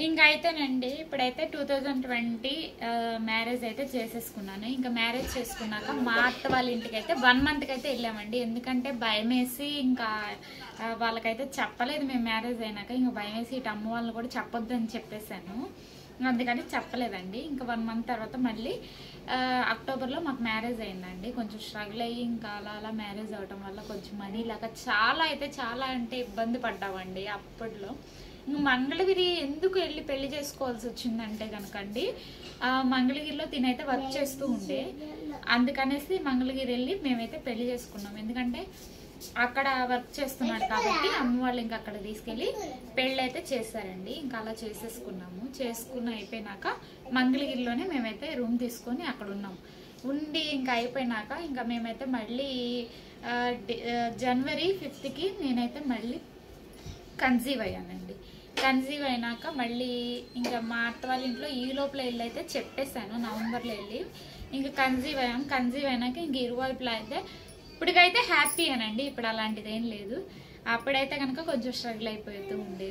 ఇంకా అయితేనండి ఇప్పుడైతే 2020 మ్యారేజ్ అయితే చేసేసుకున్నాను. ఇంకా మ్యారేజ్ చేసుకున్నాక మా అత్త వాళ్ళ ఇంటికి అయితే 1 మంత్కి అయితే వెళ్ళామండి. ఎందుకంటే భయం వేసి ఇంకా వాళ్ళకైతే చెప్పలేదు మేము మ్యారేజ్ అయినాక. ఇంకా భయం వేసి ఇటు అమ్మ వాళ్ళని కూడా చెప్పొద్దు అని చెప్పేశాను, అందుకని చెప్పలేదండి. ఇంకా 1 మంత్ తర్వాత మళ్ళీ అక్టోబర్లో మాకు మ్యారేజ్ అయిందండి. కొంచెం స్ట్రగుల్ అయ్యి ఇంకా అలా మ్యారేజ్ అవ్వటం వల్ల కొంచెం మనీ లాగా చాలా అంటే ఇబ్బంది పడ్డామండి అప్పట్లో. మంగళగిరి ఎందుకు వెళ్ళి పెళ్లి చేసుకోవాల్సి వచ్చిందంటే కనుకండి, మంగళగిరిలో తినైతే వర్క్ చేస్తూ ఉండే, అందుకనేసి మంగళగిరి వెళ్ళి మేమైతే పెళ్లి చేసుకున్నాం. ఎందుకంటే అక్కడ వర్క్ చేస్తున్నాడు కాబట్టి అమ్మ వాళ్ళు ఇంకా అక్కడ తీసుకెళ్ళి పెళ్ళి అయితే చేశారండి. ఇంకా అలా చేసేసుకున్నాము. చేసుకుని అయిపోయినాక మంగళగిరిలోనే మేమైతే రూమ్ తీసుకొని అక్కడ ఉన్నాము. ఉండి ఇంకా అయిపోయినాక ఇంకా మేమైతే మళ్ళీ జనవరి 5th నేనైతే మళ్ళీ కన్సీవ్ అయ్యానండి. కన్సీవ్ అయినాక మళ్ళీ ఇంకా మా అత్త వాళ్ళ ఇంట్లో ఈ లోపల వెళ్ళి అయితే చెప్పేశాను, నవంబర్లో వెళ్ళి. ఇంకా కన్సీవ్ అయ్యాం. కన్సీవ్ అయినాక ఇంక ఇరువైపులా అయితే ఇప్పటికైతే హ్యాపీ అనండి. ఇప్పుడు అలాంటిది ఏం లేదు. అప్పుడైతే కనుక కొంచెం స్ట్రగుల్ అయిపోతూ ఉండే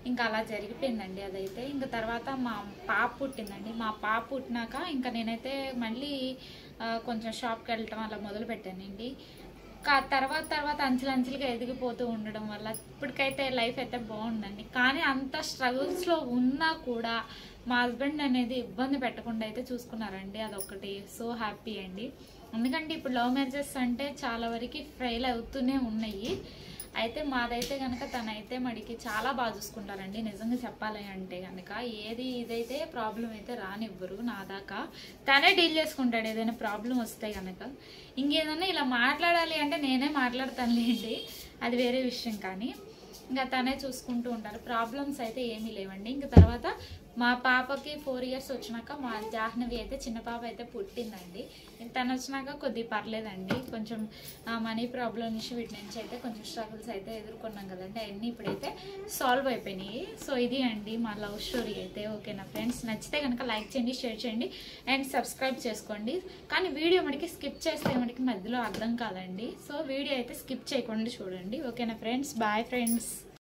ఇంకా అలా జరిగిపోయిందండి అదైతే. ఇంకా తర్వాత మా పాప పుట్టిందండి. మా పాప పుట్టినాక ఇంకా నేనైతే మళ్ళీ కొంచెం షాప్కి వెళ్ళటం అలా మొదలు పెట్టానండి. తర్వాత అంచెలంచెలుగా ఎదిగిపోతూ ఉండడం వల్ల ఇప్పటికైతే లైఫ్ అయితే బాగుందండి. కానీ అంత స్ట్రగుల్స్లో ఉన్నా కూడా మా హస్బెండ్ అనేది ఇబ్బంది పెట్టకుండా అయితే చూసుకున్నారండి. అదొకటి సో హ్యాపీ అండి. ఎందుకంటే ఇప్పుడు లవ్ మ్యారేజెస్ అంటే చాలా వరకు ఫెయిల్ అవుతూనే ఉన్నాయి. అయితే మాదైతే కనుక తనైతే మడికి చాలా బాగా చూసుకుంటారండి. నిజంగా చెప్పాలి అంటే కనుక ఇదైతే ప్రాబ్లం అయితే రానివ్వరు. నా దాకా తనే డీల్ చేసుకుంటాడు ఏదైనా ప్రాబ్లం వస్తే కనుక. ఇంకేదన్నా ఇలా మాట్లాడాలి అంటే నేనే మాట్లాడతానులేండి, అది వేరే విషయం. కానీ ఇంకా తనే చూసుకుంటూ ఉంటారు. ప్రాబ్లమ్స్ అయితే ఏమీ లేవండి. ఇంకా తర్వాత మా పాపకి 4 years వచ్చినాక మా జాహ్నవి అయితే చిన్న పాప అయితే పుట్టిందండి. తను వచ్చినాక కొద్దిగా పర్లేదండి. కొంచెం మనీ ప్రాబ్లం నుంచి వీటి నుంచి అయితే కొంచెం స్ట్రగుల్స్ అయితే ఎదుర్కొన్నాం కదండి, అవన్నీ ఇప్పుడైతే సాల్వ్ అయిపోయినాయి. సో ఇది అండి మా లవ్ స్టోరీ అయితే. ఓకేనా ఫ్రెండ్స్, నచ్చితే కనుక లైక్ చేయండి, షేర్ చేయండి అండ్ సబ్స్క్రైబ్ చేసుకోండి. కానీ వీడియో మనకి స్కిప్ చేస్తే మనకి మధ్యలో అర్థం కాదండి. సో వీడియో అయితే స్కిప్ చేయకుండా చూడండి. ఓకేనా ఫ్రెండ్స్, బాయ్ ఫ్రెండ్స్.